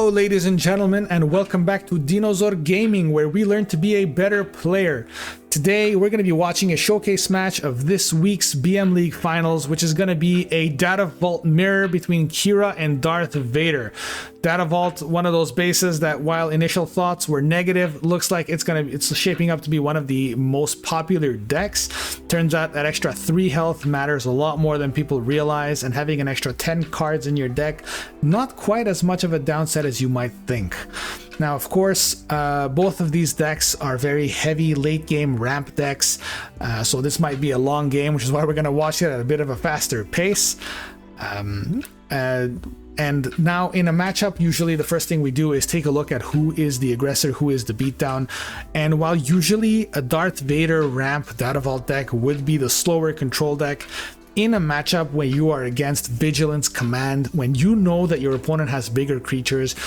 Hello ladies and gentlemen, and welcome back to Dinozor Gaming, where we learn to be a better player. Today we're going to be watching a showcase match of this week's BM League Finals, which is going to be a Data Vault mirror between Qi'ra and Darth Vader. Data Vault, one of those bases that, while initial thoughts were negative, looks like it's shaping up to be one of the most popular decks. Turns out that extra 3 health matters a lot more than people realize, and having an extra 10 cards in your deck, not quite as much of a downside as you might think. Now, of course, both of these decks are very heavy late game ramp decks, so this might be a long game, which is why we're going to watch it at a bit of a faster pace. And now in a matchup, usually the first thing we do is take a look at who is the aggressor, who is the beatdown. And while usually a Darth Vader ramp Data Vault deck would be the slower control deck, in a matchup where you are against Vigilance Command, when you know that your opponent has bigger creatures,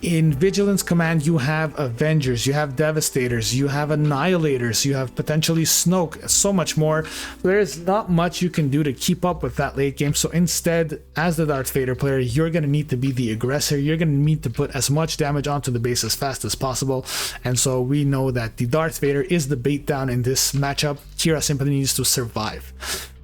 in Vigilance Command you have Avengers, you have Devastators, you have Annihilators, you have potentially Snoke, so much more. There is not much you can do to keep up with that late game. So instead, as the Darth Vader player, you're going to need to be the aggressor. You're going to need to put as much damage onto the base as fast as possible. And so we know that the Darth Vader is the beatdown in this matchup. Qi'ra simply needs to survive.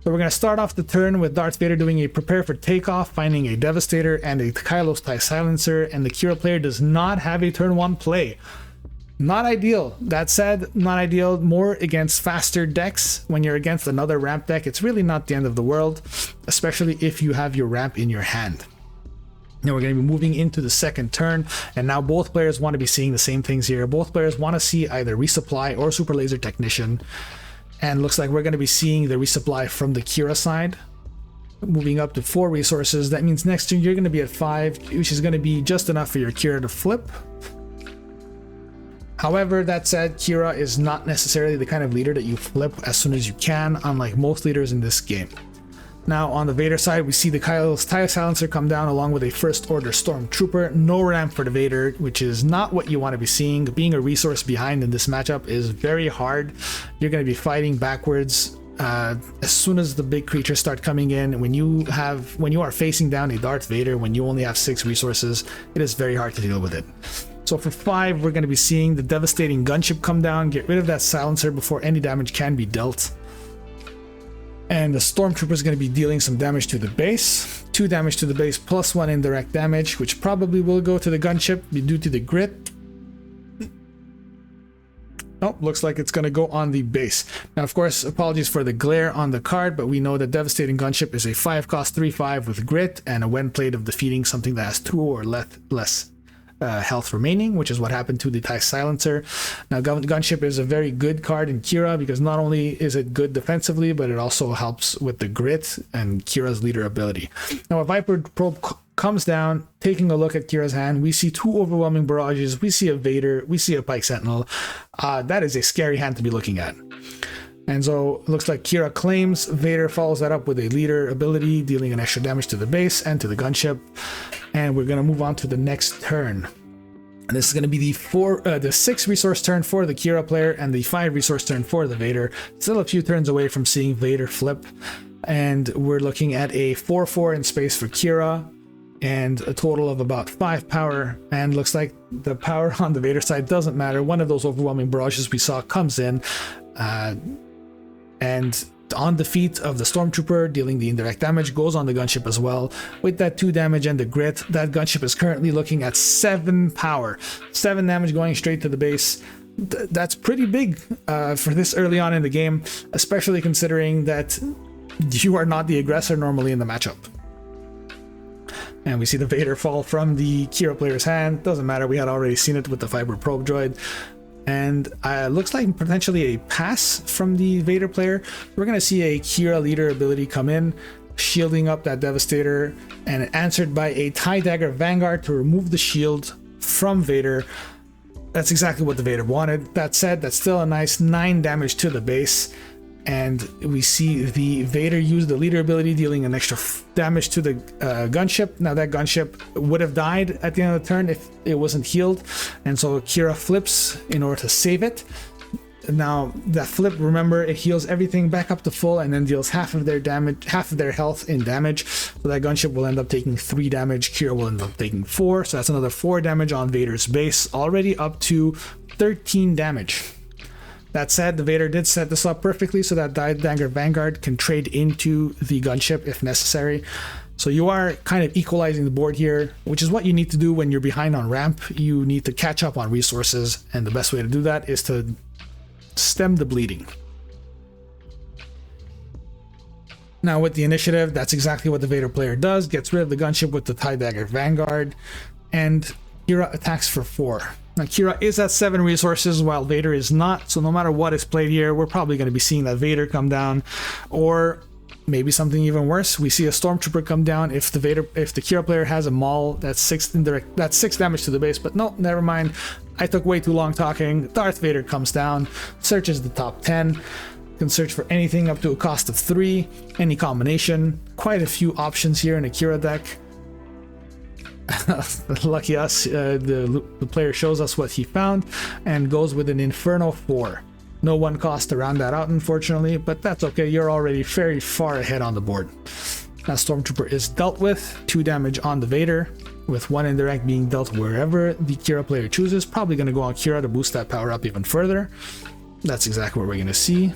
So we're going to start off the turn with Darth Vader doing a prepare for takeoff, finding a Devastator and a Kylo's TIE Silencer, and the Qi'ra player does not have a turn 1 play. Not ideal. That said, not ideal. More against faster decks. When you're against another ramp deck, it's really not the end of the world, especially if you have your ramp in your hand. Now we're going to be moving into the second turn, and now both players want to be seeing the same things here. Both players want to see either Resupply or Super Laser Technician. And looks like we're going to be seeing the resupply from the Qi'ra side. Moving up to 4 resources. That means next turn you're going to be at 5, which is going to be just enough for your Qi'ra to flip. However, that said, Qi'ra is not necessarily the kind of leader that you flip as soon as you can, unlike most leaders in this game. Now on the Vader side, we see the Kylo's TIE Silencer come down along with a First Order Stormtrooper. No ramp for the Vader, which is not what you want to be seeing. Being a resource behind in this matchup is very hard. You're going to be fighting backwards as soon as the big creatures start coming in. When you are facing down a Darth Vader, when you only have 6 resources, it is very hard to deal with it. So for 5, we're going to be seeing the devastating gunship come down, get rid of that silencer before any damage can be dealt. And the Stormtrooper is going to be dealing some damage to the base. 2 damage to the base plus 1 indirect damage, which probably will go to the gunship due to the grit. Oh, looks like it's going to go on the base. Now, of course, apologies for the glare on the card, but we know that Devastating Gunship is a 5-cost 3/5 with grit and a when played of defeating something that has 2 or less health remaining, which is what happened to the TIE Silencer. Now, Gunship is a very good card in Qi'ra because not only is it good defensively, but it also helps with the grit and Kira's leader ability. Now, a Viper Probe comes down, taking a look at Kira's hand. We see 2 overwhelming barrages. We see a Vader. We see a Pike Sentinel. That is a scary hand to be looking at. And so it looks like Qi'ra claims. Vader follows that up with a leader ability, dealing an extra damage to the base and to the gunship. And we're going to move on to the next turn. And this is going to be the 6 resource turn for the Qi'ra player and the 5 resource turn for the Vader. Still a few turns away from seeing Vader flip. And we're looking at a 4/4 in space for Qi'ra and a total of about 5 power. And looks like the power on the Vader side doesn't matter. One of those overwhelming barrages we saw comes in. And on defeat of the Stormtrooper, dealing the indirect damage, goes on the gunship as well. With that 2 damage and the grit, that gunship is currently looking at 7 power. 7 damage going straight to the base. That's pretty big for this early on in the game, especially considering that you are not the aggressor normally in the matchup. And we see the Vader fall from the Qi'ra player's hand. Doesn't matter, we had already seen it with the Fiber Probe droid. And looks like potentially a pass from the Vader player. We're going to see a Qi'ra leader ability come in, shielding up that Devastator, and answered by a TIE Dagger Vanguard to remove the shield from Vader. That's exactly what the Vader wanted. That said, that's still a nice 9 damage to the base. And we see the Vader use the leader ability, dealing an extra damage to the gunship. Now that gunship would have died at the end of the turn if it wasn't healed, and so Qi'ra flips in order to save it. Now that flip, remember, it heals everything back up to full and then deals half of their damage, half of their health in damage. So that gunship will end up taking 3 damage. Qi'ra will end up taking 4. So that's another 4 damage on Vader's base, already up to 13 damage. That said, the Vader did set this up perfectly so that Dagger Vanguard can trade into the gunship if necessary. So you are kind of equalizing the board here, which is what you need to do when you're behind on ramp. You need to catch up on resources, and the best way to do that is to stem the bleeding. Now with the initiative, that's exactly what the Vader player does. Gets rid of the gunship with the TIE Dagger Vanguard, and Qi'ra attacks for 4. Now Qi'ra is at 7 resources while Vader is not, so no matter what is played here, we're probably going to be seeing that Vader come down, or maybe something even worse. We see a Stormtrooper come down if the Qi'ra player has a Maul. That's 6 damage to the base, but no, never mind. I took way too long talking. Darth Vader comes down, searches the top 10, can search for anything up to a cost of 3, any combination. Quite a few options here in a Qi'ra deck. Lucky us, the player shows us what he found and goes with an Inferno 4. No 1 cost to round that out, unfortunately, but that's okay. You're already very far ahead on the board. That Stormtrooper is dealt with, 2 damage on the Vader, with 1 indirect being dealt wherever the Qi'ra player chooses. Probably going to go on Qi'ra to boost that power up even further. That's exactly what we're going to see.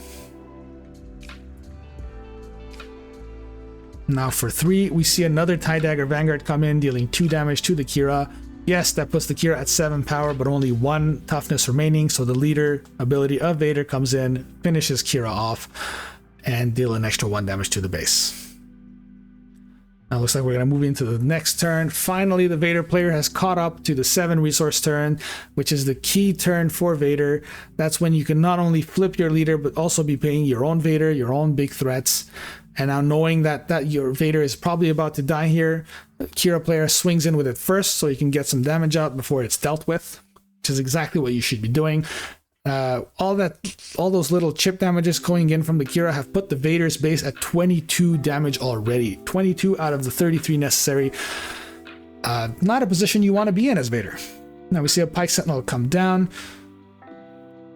Now for 3, we see another TIE Dagger Vanguard come in, dealing 2 damage to the Qi'ra. Yes, that puts the Qi'ra at 7 power, but only 1 toughness remaining, so the leader ability of Vader comes in, finishes Qi'ra off, and deal an extra 1 damage to the base. Now looks like we're going to move into the next turn. Finally, the Vader player has caught up to the 7 resource turn, which is the key turn for Vader. That's when you can not only flip your leader, but also be paying your own Vader, your own big threats. And now knowing that your Vader is probably about to die here, Qi'ra player swings in with it first so you can get some damage out before it's dealt with, which is exactly what you should be doing. All those little chip damages going in from the Qi'ra have put the Vader's base at 22 damage already. 22 out of the 33 necessary. Not a position you want to be in as Vader. Now we see a Pike Sentinel come down,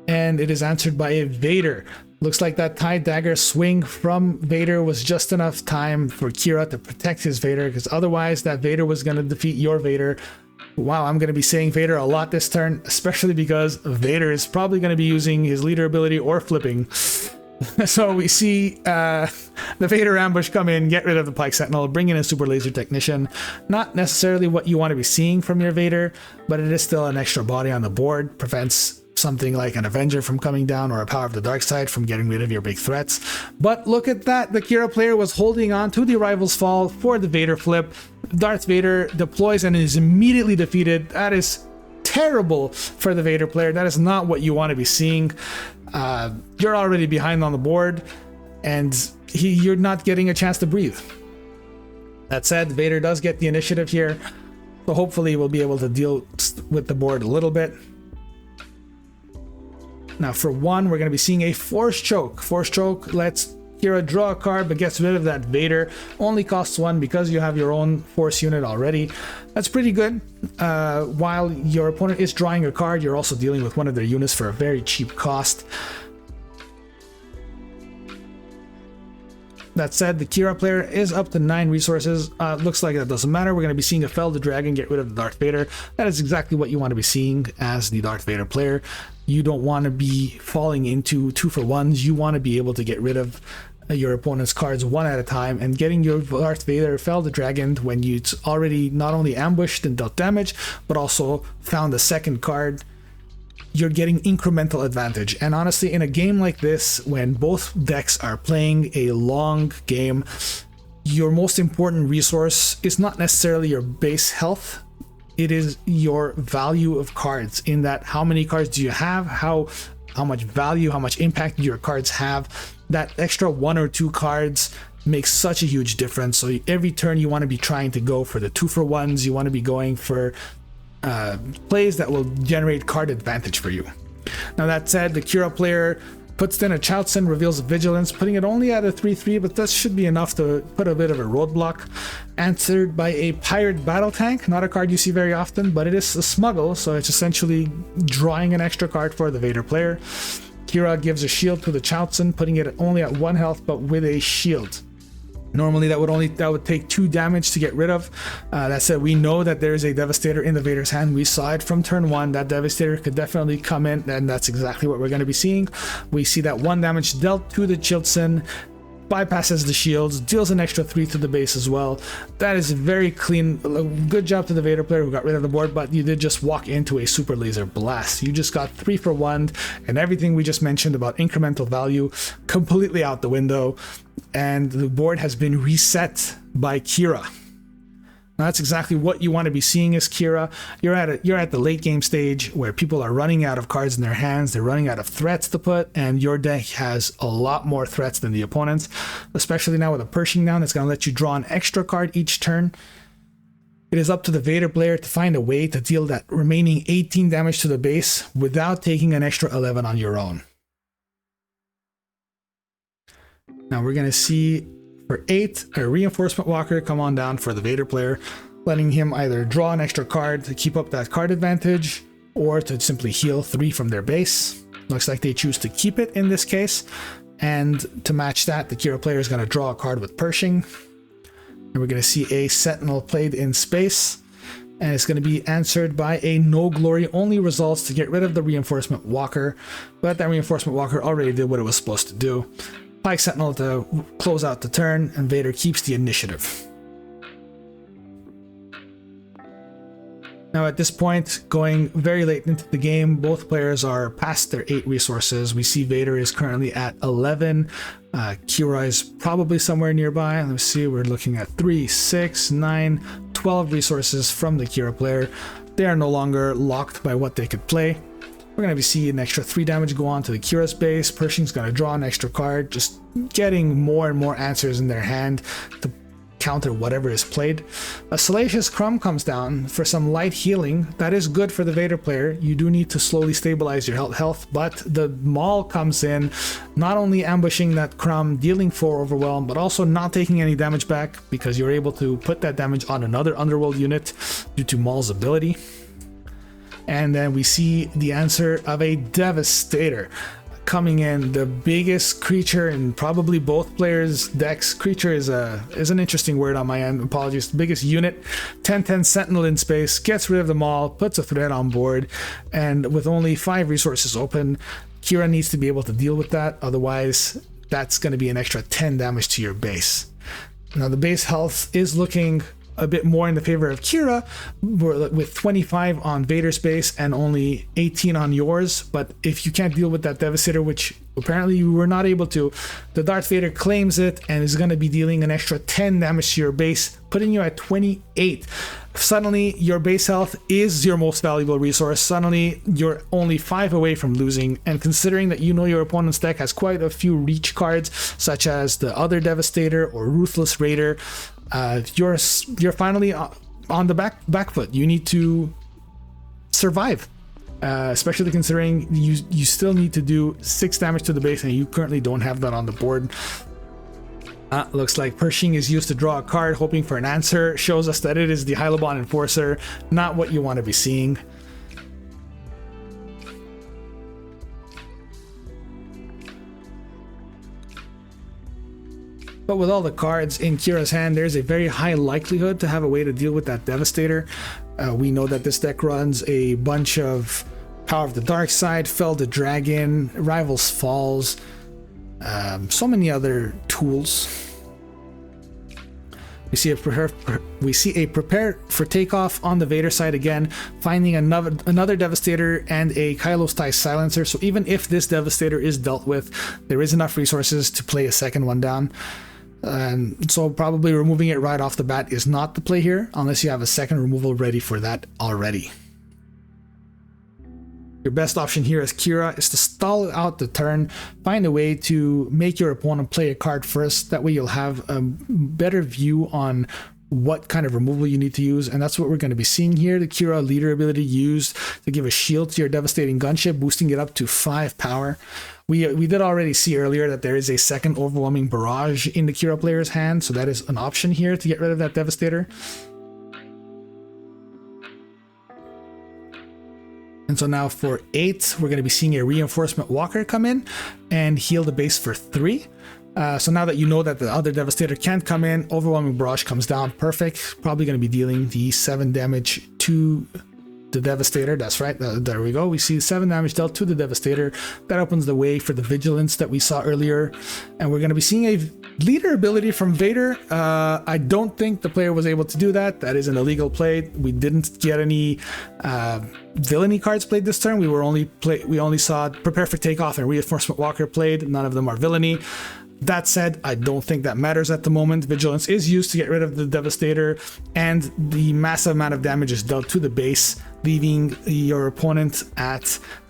and it is answered by a Vader. Looks like that TIE Dagger swing from Vader was just enough time for Qi'ra to protect his Vader, because otherwise that Vader was going to defeat your Vader. Wow, I'm going to be saying Vader a lot this turn, especially because Vader is probably going to be using his leader ability or flipping. So we see the Vader ambush come in, get rid of the Pike Sentinel, bring in a Super Laser Technician. Not necessarily what you want to be seeing from your Vader, but it is still an extra body on the board, prevents something like an Avenger from coming down or a Power of the Dark Side from getting rid of your big threats. But look at that, the Qi'ra player was holding on to the Rival's Fall for the Vader flip. Darth Vader deploys and is immediately defeated. That is terrible for the Vader player. That is not what you want to be seeing. You're already behind on the board, and you're not getting a chance to breathe. That said, Vader does get the initiative here, so hopefully we'll be able to deal with the board a little bit. Now for 1, we're going to be seeing a Force Choke. Force Choke lets Qi'ra draw a card but gets rid of that Vader. Only costs 1 because you have your own Force unit already. That's pretty good. While your opponent is drawing a card, you're also dealing with one of their units for a very cheap cost. That said, the Qi'ra player is up to 9 resources. Looks like that doesn't matter. We're going to be seeing a Fell the Dragon get rid of the Darth Vader. That is exactly what you want to be seeing as the Darth Vader player. You don't want to be falling into 2-for-1s. You want to be able to get rid of your opponent's cards one at a time, and getting your Darth Vader Fell the Dragon when you've already not only ambushed and dealt damage, but also found a second card. You're getting incremental advantage. And honestly, in a game like this, when both decks are playing a long game, your most important resource is not necessarily your base health. It is your value of cards, in that how many cards do you have, how much value, how much impact your cards have. That extra 1 or 2 cards makes such a huge difference. So every turn you want to be trying to go for the 2-for-1s. You want to be going for plays that will generate card advantage for you. Now that said, the Qi'ra player puts in a Chaotzen, reveals Vigilance, putting it only at a 3/3, but that should be enough to put a bit of a roadblock. Answered by a Pirate Battle Tank, not a card you see very often, but it is a smuggle, so it's essentially drawing an extra card for the Vader player. Qi'ra gives a shield to the Chaotzen, putting it only at 1 health, but with a shield. Normally that would take 2 damage to get rid of. That said, we know that there is a Devastator in the Vader's hand. We saw it from turn 1. That Devastator could definitely come in, and that's exactly what we're going to be seeing. We see that 1 damage dealt to the Chaotzen, bypasses the shields, deals an extra 3 to the base as well. That is very clean. Good job to the Vader player who got rid of the board, but you did just walk into a super laser blast. You just got 3 for 1, and everything we just mentioned about incremental value completely out the window, and the board has been reset by Qi'ra. Now that's exactly what you want to be seeing as Qi'ra. You're at the late game stage where people are running out of cards in their hands, they're running out of threats to put, and your deck has a lot more threats than the opponent's, especially now with a Pershing down. It's going to let you draw an extra card each turn. It is up to the Vader player to find a way to deal that remaining 18 damage to the base without taking an extra 11 on your own. Now we're going to see for 8, a Reinforcement Walker come on down for the Vader player, letting him either draw an extra card to keep up that card advantage, or to simply heal 3 from their base. Looks like they choose to keep it in this case, and to match that, the Qi'ra player is going to draw a card with Pershing. And we're going to see a Sentinel played in space, and it's going to be answered by a no glory only results to get rid of the Reinforcement Walker, but that Reinforcement Walker already did what it was supposed to do. Pike Sentinel to close out the turn, and Vader keeps the initiative. Now at this point, going very late into the game, both players are past their 8 resources. We see Vader is currently at 11. Qi'ra is probably somewhere nearby. Let's see, we're looking at 3, 6, 9, 12 resources from the Qi'ra player. They are no longer locked by what they could play. We're going to be seeing an extra 3 damage go on to the Qi'ra's base. Pershing's going to draw an extra card, just getting more and more answers in their hand to counter whatever is played. A Salacious Crumb comes down for some light healing. That is good for the Vader player. You do need to slowly stabilize your health, but the Maul comes in, not only ambushing that Crumb, dealing 4 overwhelm, but also not taking any damage back because you're able to put that damage on another Underworld unit due to Maul's ability. And then we see the answer of a Devastator coming in, the biggest creature in probably both players' decks. Creature is an interesting word on my end, apologies. Biggest unit, 10/10 Sentinel in space, gets rid of them all, puts a threat on board, and with only 5 resources open, Qi'ra needs to be able to deal with that, otherwise that's going to be an extra 10 damage to your base. Now the base health is looking a bit more in the favor of Qi'ra, with 25 on Vader's base and only 18 on yours. But if you can't deal with that Devastator, which apparently you were not able to, the Darth Vader claims it and is going to be dealing an extra 10 damage to your base, putting you at 28. Suddenly your base health is your most valuable resource. Suddenly you're only 5 away from losing, and considering that you know your opponent's deck has quite a few reach cards such as the other Devastator or Ruthless Raider, you're finally on the back foot. You need to survive, especially considering you still need to do 6 damage to the base, and you currently don't have that on the board. Looks like Pershing is used to draw a card, hoping for an answer. Shows us that it is the Hylobon Enforcer, not what you want to be seeing. But with all the cards in Qi'ra's hand, there's a very high likelihood to have a way to deal with that Devastator. We know that this deck runs a bunch of Power of the Dark Side, Fell the Dragon, Rivals Falls, so many other tools. We see a Prepare for Takeoff on the Vader side again, finding another Devastator and a Kylo's Tie Silencer. So even if this Devastator is dealt with, there is enough resources to play a second one down. So probably removing it right off the bat is not the play here, unless you have a second removal ready for that already. Your best option here as Qi'ra is to stall out the turn, find a way to make your opponent play a card first. That way you'll have a better view on what kind of removal you need to use, and that's what we're going to be seeing here. The Qi'ra leader ability used to give a shield to your devastating gunship, boosting it up to 5 power. We did already see earlier that there is a second overwhelming barrage in the Qi'ra player's hand, so that is an option here to get rid of that Devastator. And so now for 8, we're going to be seeing a Reinforcement Walker come in and heal the base for 3. So now that you know that the other Devastator can't come in, Overwhelming Barrage comes down. Perfect. Probably going to be dealing the 7 damage to the Devastator. That's right. There we go. We see 7 damage dealt to the Devastator. That opens the way for the Vigilance that we saw earlier. And we're going to be seeing a leader ability from Vader. I don't think the player was able to do that. That is an illegal play. We didn't get any villainy cards played this turn. We only saw Prepare for Takeoff and Reinforcement Walker played. None of them are villainy. That said, I don't think that matters at the moment. Vigilance is used to get rid of the Devastator, and the massive amount of damage is dealt to the base, leaving your opponent at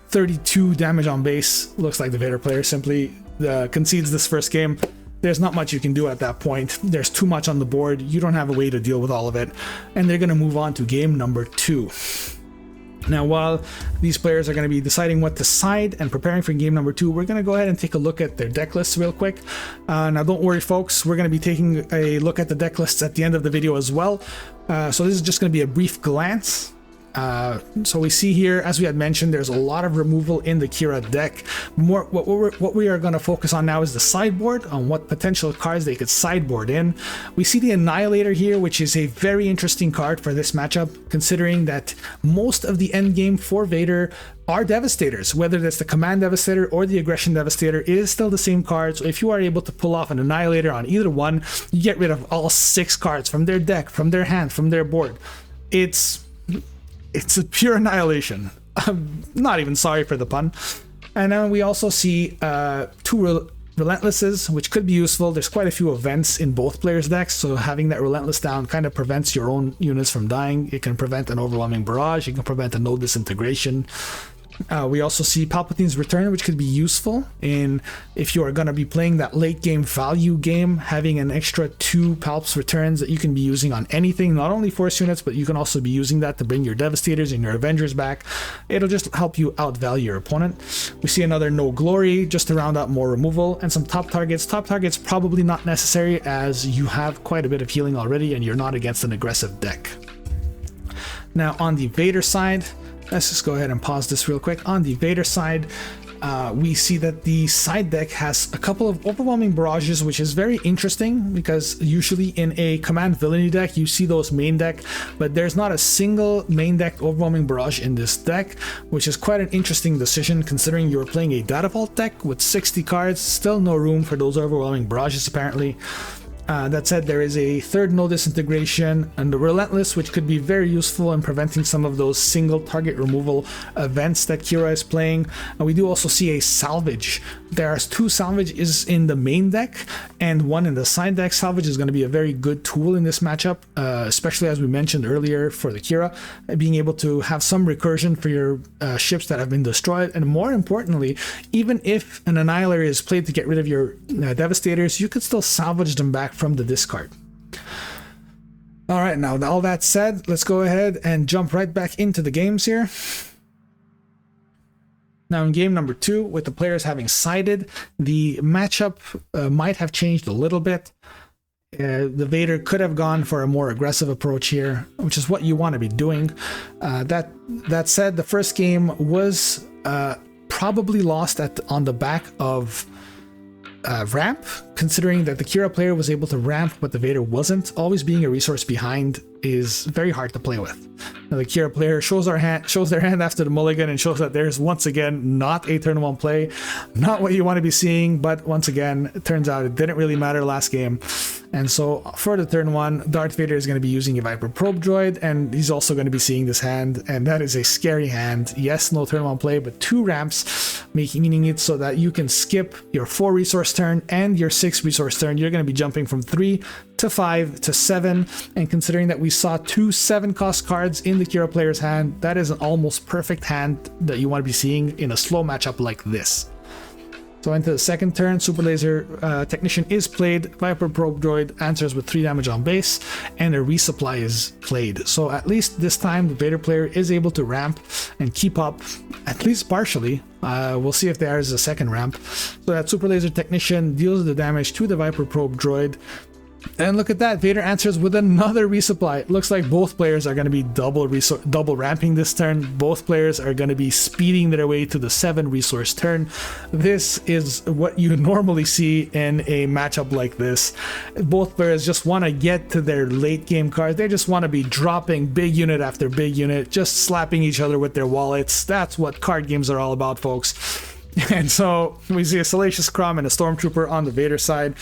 32 damage on base. Looks like the Vader player simply concedes this first game. There's not much you can do at that point. There's too much on the board. You don't have a way to deal with all of it. And they're going to move on to game number 2. Now, while these players are going to be deciding what to side and preparing for game number 2, we're going to go ahead and take a look at their deck lists real quick. Now, don't worry, folks. We're going to be taking a look at the deck lists at the end of the video as well. So this is just going to be a brief glance. So we see here, as we had mentioned, there's a lot of removal in the Qi'ra deck. What we are going to focus on now is the sideboard, on what potential cards they could sideboard in. We see the Annihilator here, which is a very interesting card for this matchup, considering that most of the end game for Vader are Devastators. Whether that's the Command Devastator or the Aggression Devastator, it is still the same card. So if you are able to pull off an Annihilator on either one, you get rid of all 6 cards from their deck, from their hand, from their board. It's a pure annihilation. I'm not even sorry for the pun. And then we also see 2 Relentlesses, which could be useful. There's quite a few events in both players' decks, so having that Relentless down kind of prevents your own units from dying. It can prevent an Overwhelming Barrage. It can prevent a No Disintegration. We also see Palpatine's Return, which could be useful in if you are going to be playing that late game value game, having an extra 2 Palps returns that you can be using on anything, not only Force units, but you can also be using that to bring your Devastators and your Avengers back. It'll just help you outvalue your opponent. We see another No Glory just to round out more removal, and some top targets. Top targets probably not necessary, as you have quite a bit of healing already and you're not against an aggressive deck. Now on the Vader side, let's just go ahead and pause this real quick. On the Vader side, we see that the side deck has a couple of Overwhelming Barrages, which is very interesting because usually in a Command Villainy deck, you see those main deck, but there's not a single main deck Overwhelming Barrage in this deck, which is quite an interesting decision considering you're playing a Data Vault deck with 60 cards, still no room for those Overwhelming Barrages apparently. That said, there is a 3rd No Disintegration and the Relentless, which could be very useful in preventing some of those single target removal events that Qi'ra is playing. And we do also see a Salvage. There's 2 Salvages in the main deck and 1 in the side deck. Salvage is going to be a very good tool in this matchup, especially as we mentioned earlier for the Qi'ra, being able to have some recursion for your ships that have been destroyed. And more importantly, even if an Annihilator is played to get rid of your Devastators, you could still salvage them back from the discard. Alright, now all that said, let's go ahead and jump right back into the games here. Now in game number 2, with the players having sided, the matchup might have changed a little bit. The Vader could have gone for a more aggressive approach here, which is what you want to be doing. That said, the first game was probably lost on the back of ramp, considering that the Qi'ra player was able to ramp but the Vader wasn't. Always being a resource behind is very hard to play with. Now, the Qi'ra player shows their hand after the mulligan and shows that there's once again not a turn 1 play, not what you want to be seeing, but once again it turns out it didn't really matter last game. And so for the turn 1, Darth Vader is going to be using a Viper Probe Droid, and he's also going to be seeing this hand, and that is a scary hand. Yes, no turn 1 play, but 2 ramps, meaning it so that you can skip your 4 resource turn and your 6 resource turn. You're going to be jumping from 3 to 5 to 7, and considering that we saw 2 7-cost cards in the Qi'ra player's hand, that is an almost perfect hand that you want to be seeing in a slow matchup like this. So into the second turn, Super Laser Technician is played, Viper Probe Droid answers with 3 damage on base, and a resupply is played. So at least this time the Vader player is able to ramp and keep up, at least partially. We'll see if there is a second ramp. So that Super Laser Technician deals the damage to the Viper Probe Droid, And look at that, Vader answers with another resupply. It looks like both players are going to be double ramping this turn. Both players are going to be speeding their way to the 7 resource turn. This is what you normally see in a matchup like this. Both players just want to get to their late game cards. They just want to be dropping big unit after big unit, just slapping each other with their wallets. That's what card games are all about, folks. And so we see a Salacious Crumb and a Stormtrooper on the Vader side.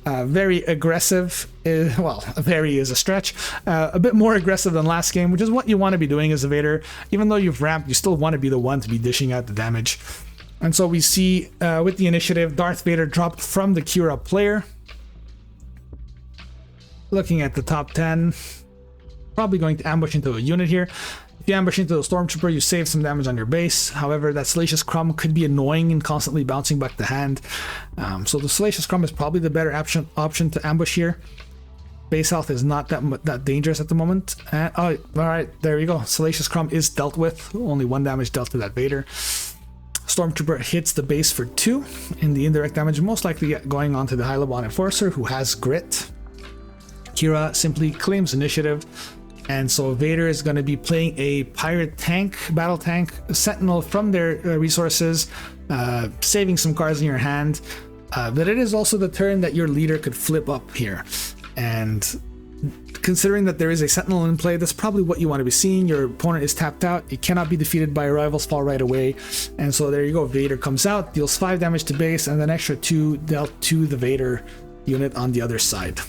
Very aggressive, well, very is a stretch. A bit more aggressive than last game, which is what you want to be doing as a Vader. Even though you've ramped, you still want to be the one to be dishing out the damage. And so we see with the initiative, Darth Vader dropped from the Qi'ra player. Looking at the top 10, probably going to ambush into a unit here. If you ambush into the Stormtrooper, you save some damage on your base. However, that Salacious Crumb could be annoying and constantly bouncing back the hand. So the Salacious Crumb is probably the better option to ambush here. Base health is not that dangerous at the moment. And, oh, alright, there you go. Salacious Crumb is dealt with. Only 1 damage dealt to that Vader. Stormtrooper hits the base for 2 in the indirect damage, most likely going on to the Hylabon Enforcer, who has grit. Qi'ra simply claims initiative. And so Vader is going to be playing a pirate tank, battle tank, sentinel from their resources, saving some cards in your hand. But it is also the turn that your leader could flip up here. And considering that there is a sentinel in play, that's probably what you want to be seeing. Your opponent is tapped out. It cannot be defeated by a rival's fall right away. And so there you go. Vader comes out, deals 5 damage to base, and then extra 2 dealt to the Vader unit on the other side.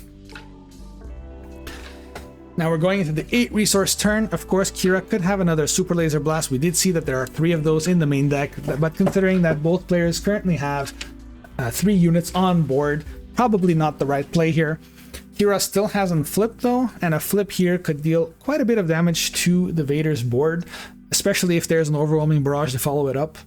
Now we're going into the 8 resource turn. Of course, Qi'ra could have another Super Laser Blast. We did see that there are 3 of those in the main deck, but considering that both players currently have 3 units on board, probably not the right play here. Qi'ra still hasn't flipped though, and a flip here could deal quite a bit of damage to the Vader's board, especially if there's an overwhelming barrage to follow it up.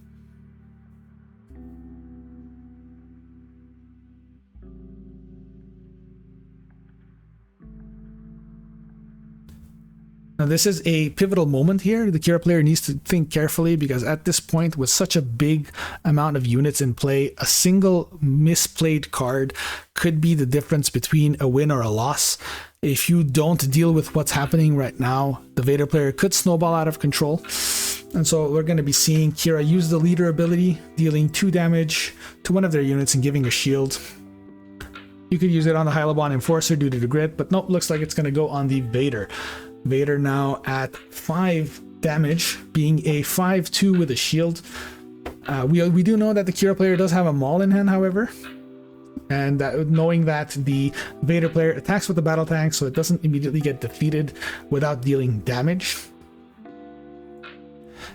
Now this is a pivotal moment here. The Qi'ra player needs to think carefully, because at this point, with such a big amount of units in play, a single misplayed card could be the difference between a win or a loss. If you don't deal with what's happening right now, the Vader player could snowball out of control. And so we're going to be seeing Qi'ra use the leader ability, dealing 2 damage to one of their units and giving a shield. You could use it on the Hylabon Enforcer due to the grit, but nope, looks like it's going to go on the Vader. Vader now at 5 damage, being a 5/2 with a shield. We do know that the Qi'ra player does have a Maul in hand, however, and knowing that the Vader player attacks with the battle tank, so it doesn't immediately get defeated without dealing damage.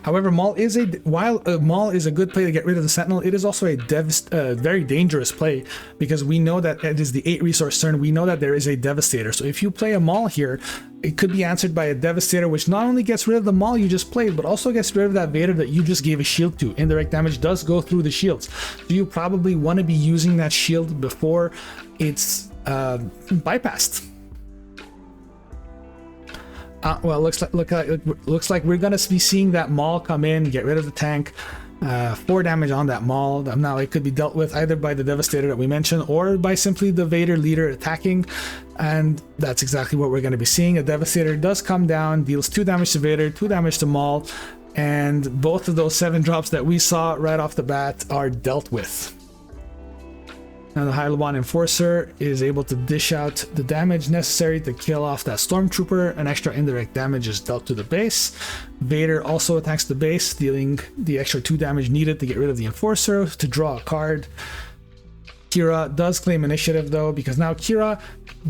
However, while Maul is a good play to get rid of the Sentinel, it is also a very dangerous play, because we know that it is the 8 resource turn. We know that there is a Devastator. So if you play a Maul here, it could be answered by a Devastator, which not only gets rid of the Maul you just played, but also gets rid of that Vader that you just gave a shield to. Indirect damage does go through the shields. So you probably want to be using that shield before it's bypassed. Well, looks like we're gonna be seeing that Maul come in, get rid of the tank. 4 damage on that Maul. Now it could be dealt with either by the Devastator that we mentioned, or by simply the Vader leader attacking, and that's exactly what we're going to be seeing. A Devastator does come down, deals 2 damage to Vader, 2 damage to Maul, and both of those 7 drops that we saw right off the bat are dealt with. Now the Hylabon Enforcer is able to dish out the damage necessary to kill off that Stormtrooper. An extra indirect damage is dealt to the base. Vader also attacks the base, dealing the extra 2 damage needed to get rid of the Enforcer to draw a card. Qi'ra does claim initiative though, because now Qi'ra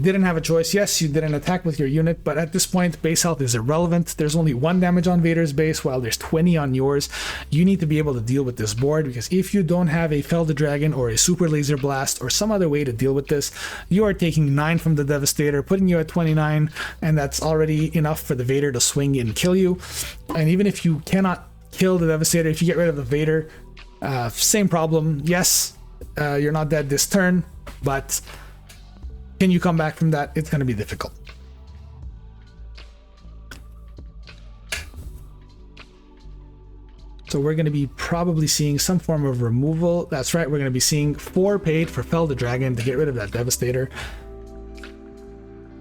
didn't have a choice. Yes, you didn't attack with your unit, but at this point base health is irrelevant. There's only 1 damage on Vader's base while there's 20 on yours. You need to be able to deal with this board, because if you don't have a Fell the Dragon or a Super Laser Blast or some other way to deal with this, you are taking 9 from the Devastator, putting you at 29, and that's already enough for the Vader to swing and kill you. And even if you cannot kill the Devastator, if you get rid of the Vader, same problem. Yes, you're not dead this turn, but can you come back from that? It's going to be difficult. So we're going to be probably seeing some form of removal. That's right, we're going to be seeing 4 paid for Fell the Dragon to get rid of that Devastator.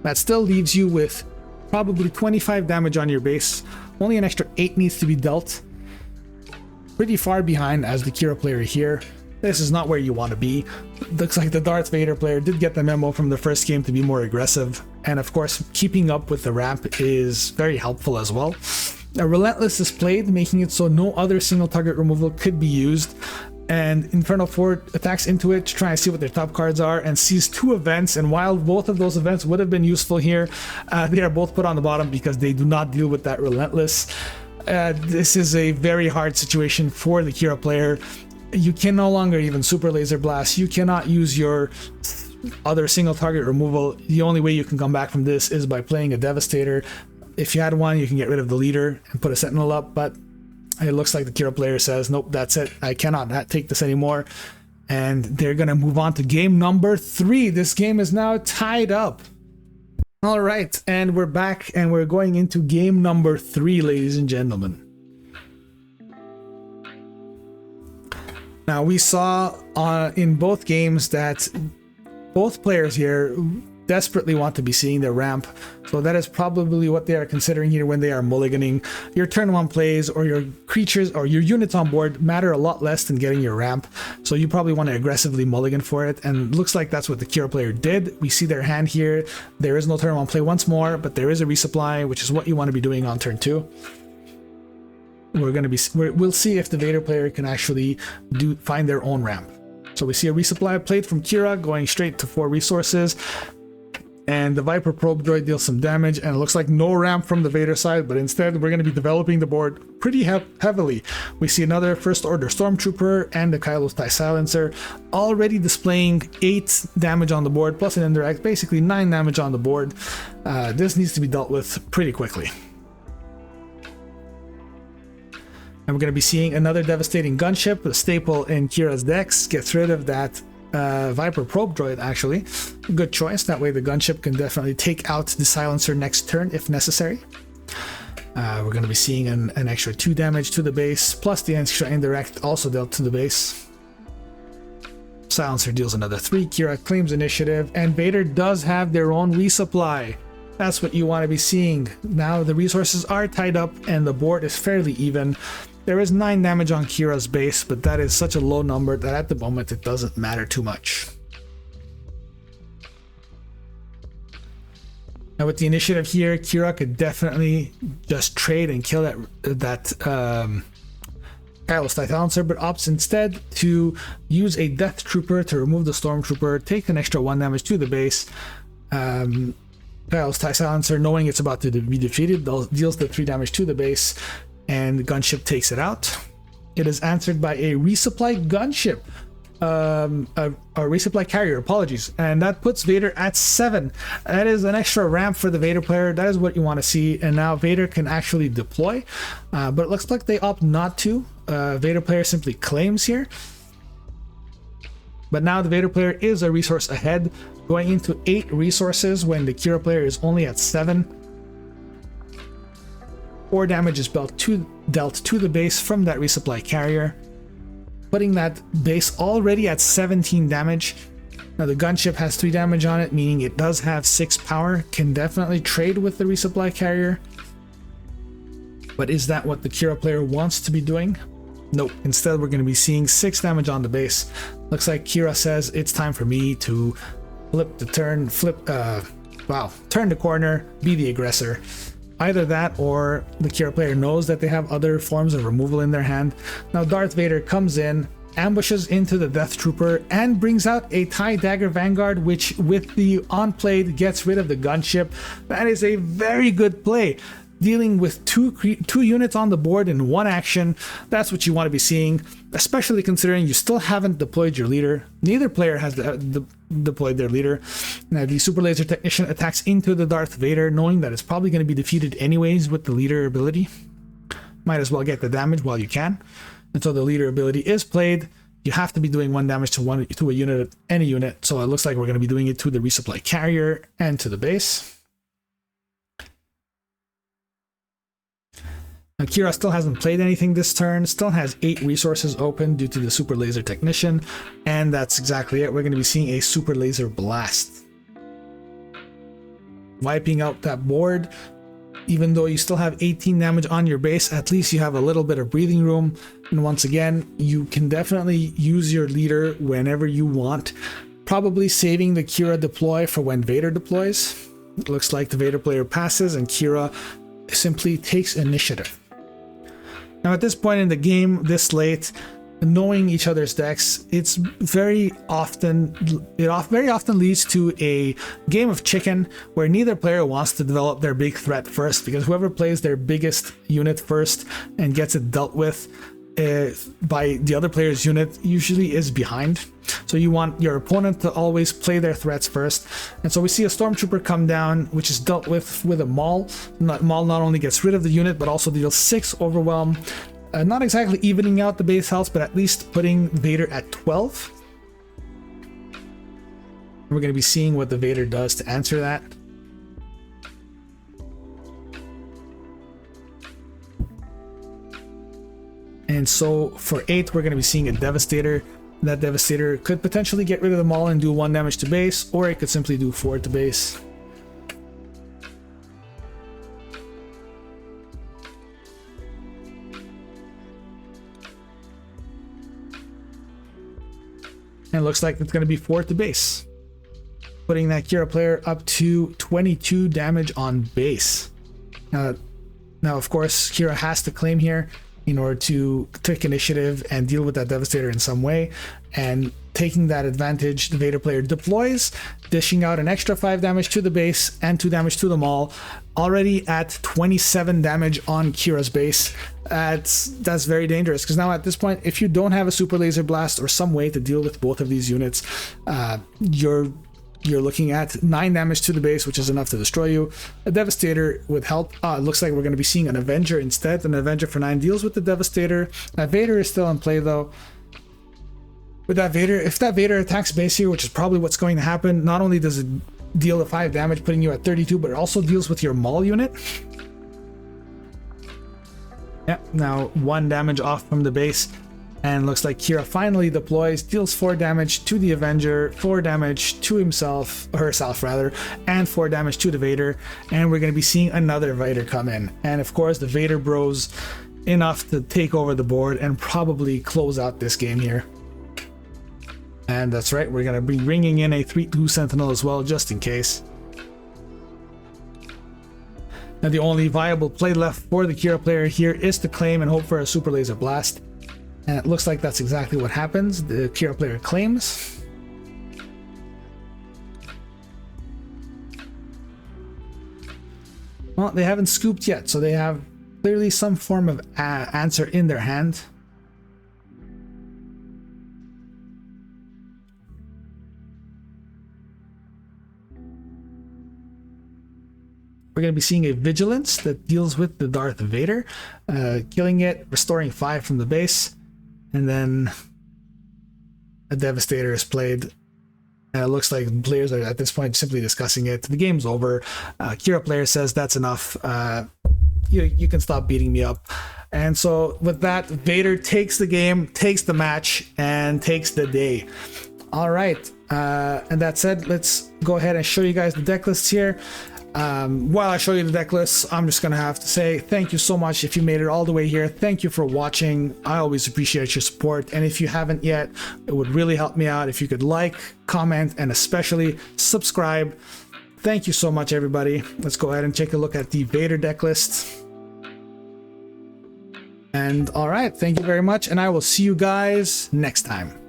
That still leaves you with probably 25 damage on your base. Only an extra 8 needs to be dealt. Pretty far behind as the Qi'ra player here. This is not where you want to be. Looks like the Darth Vader player did get the memo from the first game to be more aggressive. And of course, keeping up with the ramp is very helpful as well. A Relentless is played, making it so no other single target removal could be used. And Infernal Fort attacks into it to try and see what their top cards are and sees 2 events. And while both of those events would have been useful here, they are both put on the bottom because they do not deal with that Relentless. This is a very hard situation for the Qi'ra player. You can no longer even Super Laser Blast. You cannot use your other single target removal. The only way you can come back from this is by playing a Devastator. If you had one, you can get rid of the leader and put a Sentinel up, but it looks like the Qi'ra player says, nope, that's it. I cannot take this anymore. And they're going to move on to game number 3. This game is now tied up. All right, and we're back and we're going into game number 3, ladies and gentlemen. Now, we saw in both games that both players here desperately want to be seeing their ramp, so that is probably what they are considering here when they are mulliganing. Your turn 1 plays or your creatures or your units on board matter a lot less than getting your ramp, so you probably want to aggressively mulligan for it, and looks like that's what the Qi'ra player did. We see their hand here. There is no turn 1 play once more, but there is a resupply, which is what you want to be doing on turn 2. We'll see if the Vader player can actually find their own ramp. So we see a resupply played from Qi'ra going straight to 4 resources, and the Viper Probe Droid deals some damage, and it looks like no ramp from the Vader side, but instead we're going to be developing the board pretty heavily. We see another First Order Stormtrooper and the Kylo's TIE Silencer already displaying 8 damage on the board plus an indirect, basically 9 damage on the board. This needs to be dealt with pretty quickly. And we're going to be seeing another devastating gunship, a staple in Qi'ra's decks. Gets rid of that Viper Probe Droid, actually. Good choice. That way the gunship can definitely take out the silencer next turn if necessary. We're going to be seeing an extra 2 damage to the base, plus the extra indirect also dealt to the base. Silencer deals another 3. Qi'ra claims initiative, and Vader does have their own resupply. That's what you want to be seeing. Now the resources are tied up and the board is fairly even. There is 9 damage on Qi'ra's base, but that is such a low number that at the moment it doesn't matter too much. Now with the initiative here, Qi'ra could definitely just trade and kill that Kylo's TIE Silencer, but opts instead to use a Death Trooper to remove the Stormtrooper, take an extra 1 damage to the base. Kylo's TIE Silencer, knowing it's about to be defeated, deals the 3 damage to the base, and the gunship takes it out. It is answered by a resupply gunship, a resupply carrier, apologies, and that puts Vader at 7. That is an extra ramp for the Vader player. That is what you want to see, and now Vader can actually deploy, but it looks like they opt not to. Vader player simply claims here. But now the Vader player is a resource ahead, going into 8 resources when the Qi'ra player is only at 7. 4 damage is dealt to the base from that resupply carrier, putting that base already at 17 damage. Now the gunship has 3 damage on it, meaning it does have 6 power, can definitely trade with the resupply carrier. But is that what the Qi'ra player wants to be doing? Nope. Instead, we're going to be seeing 6 damage on the base. Looks like Qi'ra says it's time for me to turn the corner, be the aggressor. Either that or the Qi'ra player knows that they have other forms of removal in their hand. Now Darth Vader comes in, ambushes into the Death Trooper, and brings out a TIE Dagger Vanguard, which with the on-played gets rid of the gunship. That is a very good play. Dealing with two units on the board in 1 action, that's what you want to be seeing, especially considering you still haven't deployed your leader. Neither player has deployed their leader. Now the Super Laser Technician attacks into the Darth Vader, knowing that it's probably going to be defeated anyways with the leader ability. Might as well get the damage while you can. And so the leader ability is played. You have to be doing 1 damage to a unit, any unit, so it looks like we're going to be doing it to the resupply carrier and to the base. Now, Qi'ra still hasn't played anything this turn, still has 8 resources open due to the Super Laser Technician, and that's exactly it. We're going to be seeing a Super Laser Blast. wiping out that board. Even though you still have 18 damage on your base, at least you have a little bit of breathing room. And once again, you can definitely use your leader whenever you want. Probably saving the Qi'ra deploy for when Vader deploys. It looks like the Vader player passes and Qi'ra simply takes initiative. Now at this point in the game, this late, knowing each other's decks, it's very often leads to a game of chicken where neither player wants to develop their big threat first, because whoever plays their biggest unit first and gets it dealt with by the other player's unit usually is behind. So you want your opponent to always play their threats first. And so we see a Stormtrooper come down, which is dealt with a Maul. Maul not only gets rid of the unit, but also deals 6 overwhelm. Not exactly evening out the base health, but at least putting Vader at 12. We're going to be seeing what the Vader does to answer that. And so for 8, we're going to be seeing a Devastator. That Devastator could potentially get rid of the Maul and do 1 damage to base, or it could simply do 4 to base. And it looks like it's going to be 4 to base, putting that Qi'ra player up to 22 damage on base. Now, of course, Qi'ra has to claim here in order to take initiative and deal with that Devastator in some way. And taking that advantage, the Vader player deploys, dishing out an extra 5 damage to the base and 2 damage to the Maul, already at 27 damage on Qi'ra's base. That's very dangerous, because now at this point, if you don't have a Super Laser Blast or some way to deal with both of these units, you're looking at 9 damage to the base, which is enough to destroy you. A Devastator with help. It looks like we're going to be seeing an Avenger instead. An Avenger for 9 deals with the Devastator. That Vader is still in play though. With that Vader, if that Vader attacks base here, which is probably what's going to happen, not only does it deal the 5 damage, putting you at 32, but it also deals with your Maul unit. Yeah, now 1 damage off from the base. And looks like Qi'ra finally deploys, deals 4 damage to the Avenger, 4 damage to herself rather, and 4 damage to the Vader. And we're going to be seeing another Vader come in. And of course, the Vader bros enough to take over the board and probably close out this game here. And that's right, we're going to be bringing in a 3-2 Sentinel as well, just in case. Now the only viable play left for the Qi'ra player here is to claim and hope for a Super Laser Blast. And it looks like that's exactly what happens. The Qi'ra player claims. Well, they haven't scooped yet, so they have clearly some form of answer in their hand. We're going to be seeing a Vigilance that deals with the Darth Vader, killing it, restoring 5 from the base, and then a Devastator is played. And it looks like players are at this point simply discussing it. The game's over. Qi'ra player says that's enough. You can stop beating me up. And so with that, Vader takes the game, takes the match, and takes the day. All right. And that said, let's go ahead and show you guys the deck lists here. While I show you the deck lists, I'm just gonna have to say thank you so much if you made it all the way here. Thank you for watching. I always appreciate your support, and if you haven't yet, it would really help me out if you could like, comment, and especially subscribe. Thank you so much, everybody. Let's go ahead and take a look at the Vader deck list. And all right, thank you very much, and I will see you guys next time.